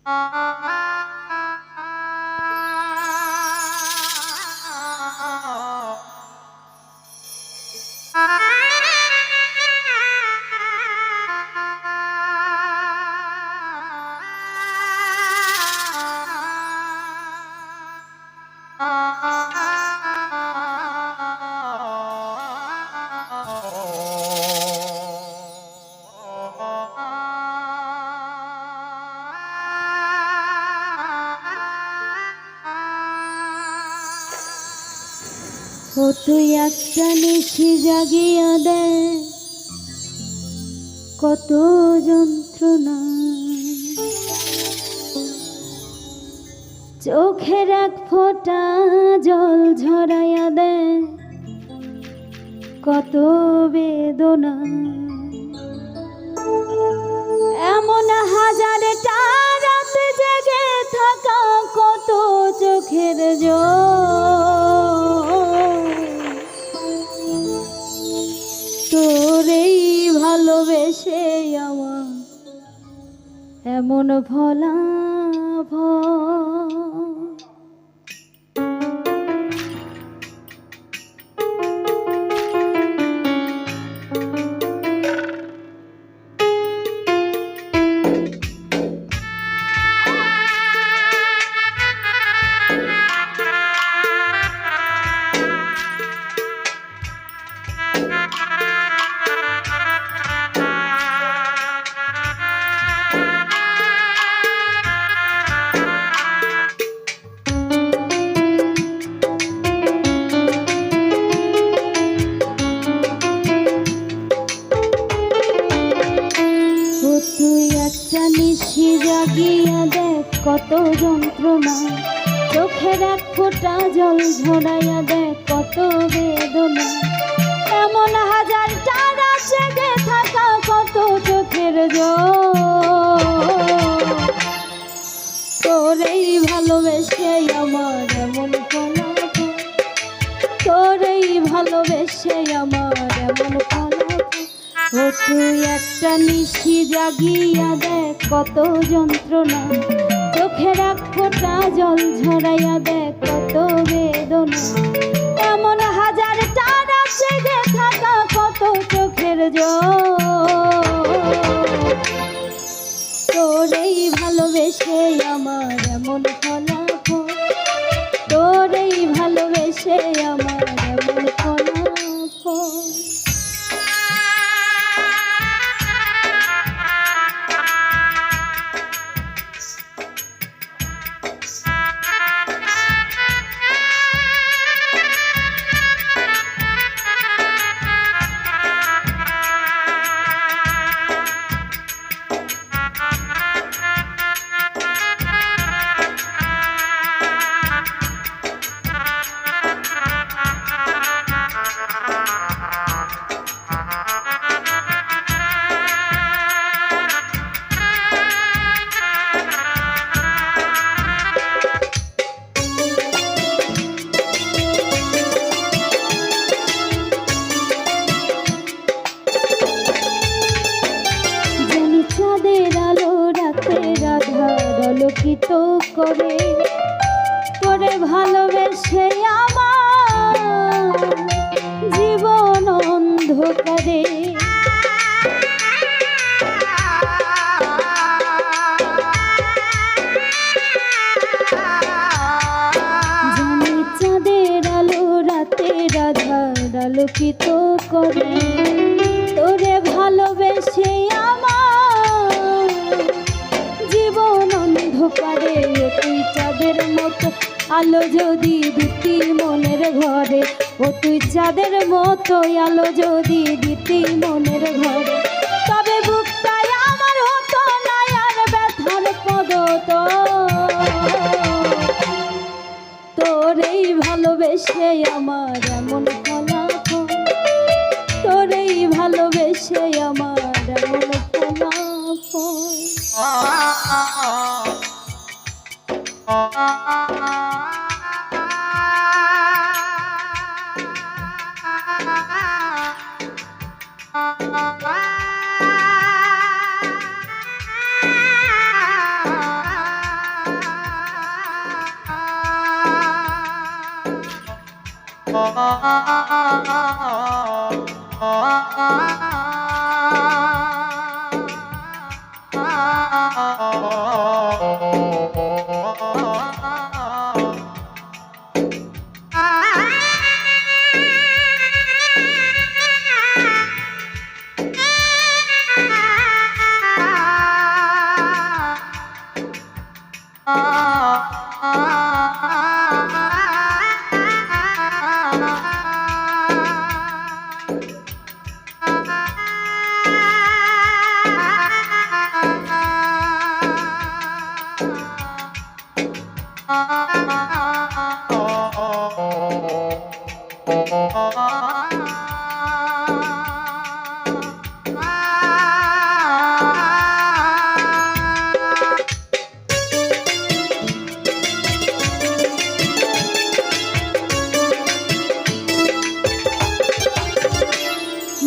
ও তুই একটা নিশি জাগিয়া দে, কত যন্ত্রণা চোখের এক ফোঁটা জল ঝরাইয়া দে, কত বেদনা এমন হাজারটা রাত জেগে থাকা, কত চোখের জল তোরেই ভালোবেসে আমার এমন ফলাফল। নিশি জাগিয়া দেখ কত যন্ত্রণা, চোখের এক ফোঁটা জল ঝরাইয়া দেখ কত বেদনা এমন হাজারটা রাত জেগে থাকা, কত চোখের জল তোরেই ভালোবেসে আমার এমন ফলাফল, তোরেই ভালোবেসে আমার এমন ফলাফল। ও তুই একটা নিশি জাগিয়া দেখ কত যন্ত্রণা, চোখের এক ফোঁটা জল ঝরাইয়া দেখ কত বেদনা এমন হাজারটা রাত জেগে থাকা, কত চোখের জল তোরেই ভালোবেসে আমার এমন ফলাফল, তোরেই ভালোবেসে আমার এমন ফলাফল। আলোকিত করে করে ভালোবেসে আমার জীবন অন্ধকারে, জানি চাঁদের আলো রাতের আধার আলোকিত করে, তোরে ভালোবেসে আমার জীবন অন্ধকারে। তুই চাঁদের মতো আলো যদি দিতি মনের ঘরে, ও তুই চাঁদের মতো আলো যদি দিতি মনের ঘরে, তবে বুকটাই আমার হতো না আর ব্যথার পদত। তোরেই ভালোবেসে আমার এমন ফলাফল, তোরেই ভালোবেসে আমার এমন ফলাফল।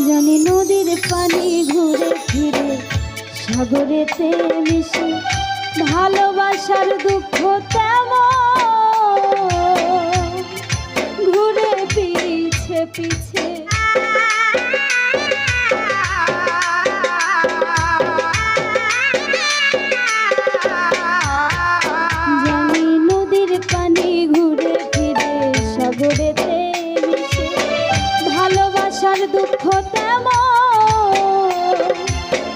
জানি নদীর পানি ঘুরে ফিরে সাগরেতে মিশে, ভালোবাসার দুঃখ তেমন ঘুরে পিছে পিছে। জানি নদীর পানি ঘুরে ফিরে সাগরেতে মিশে, ভালোবাসার দুঃখ তেমন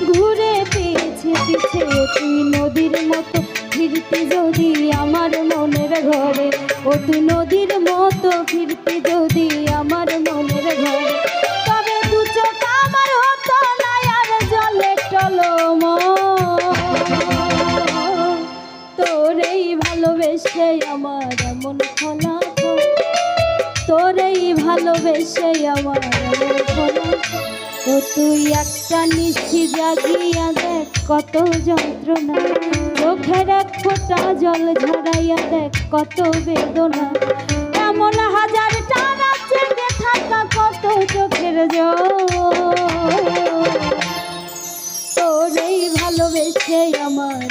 ঘুরে পিছে পিছে। তুই নদীর মতো ফিরতি যদি আমার মনের ঘরে, ও তুই নদীর মতো ফিরতি যদি আমার মনের ঘরে, তবে দু চোখ আমার হতো না আর জলে টলম। তোরেই ভালোবেসে আমার এমন ফলাফল, তোরেই ভালোবেসে আমার এমন ফলাফল। ও তুই একটা নিশি জাগিয়া দেখ কত যন্ত্রণা, চোখের এক ফোঁটা জল ঝরাইয়া দেখ কত বেদনা। এমন হাজার টানা জেগে থাকা কত চোখের জল, তোরেই ভালোবেসে আমার